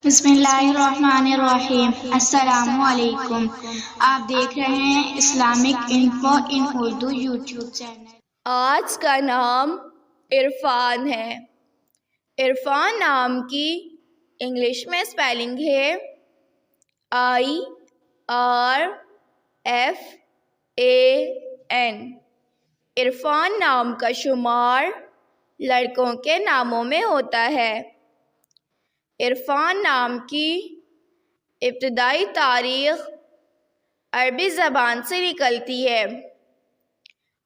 بسم اللہ الرحمن الرحیم۔ السلام علیکم۔ آپ دیکھ رہے ہیں اسلامک انفو ان اردو یوٹیوب چینل۔ آج کا نام عرفان ہے۔ عرفان نام کی انگلش میں اسپیلنگ ہے IRFAN۔ عرفان نام کا شمار لڑکوں کے ناموں میں ہوتا ہے۔ عرفان نام کی ابتدائی تاریخ عربی زبان سے نکلتی ہے۔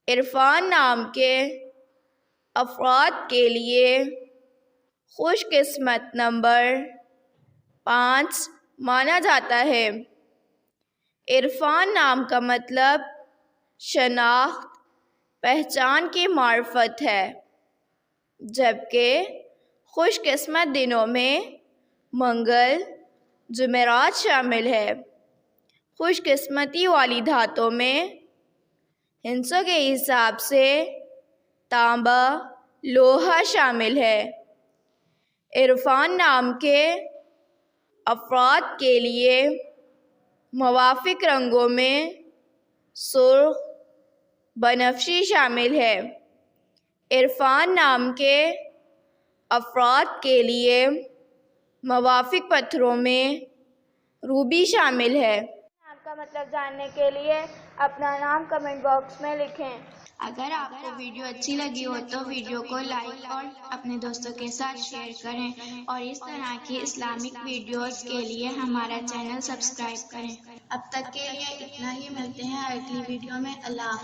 عرفان نام کے افراد کے لیے خوش قسمت نمبر 5 مانا جاتا ہے۔ عرفان نام کا مطلب شناخت، پہچان کی معرفت ہے، جبکہ خوش قسمت دنوں میں منگل، جمعرات شامل ہے۔ خوش قسمتی والی دھاتوں میں ہندسوں کے حساب سے تانبا، لوہا شامل ہے۔ عرفان نام کے افراد کے لیے موافق رنگوں میں سرخ، بنفشی شامل ہے۔ عرفان نام کے افراد کے لیے موافق پتھروں میں روبی شامل ہے۔ نام کا مطلب جاننے کے لیے اپنا نام کمنٹ باکس میں لکھیں۔ اگر آپ کو ویڈیو اچھی لگی ہو تو ویڈیو کو لائک اور اپنے دوستوں کے ساتھ شیئر کریں، اور اس طرح کی اسلامک ویڈیوز کے لیے ہمارا چینل سبسکرائب کریں۔ اب تک کے لیے اتنا ہی، ملتے ہیں اگلی ویڈیو میں۔ اللہ حافظ۔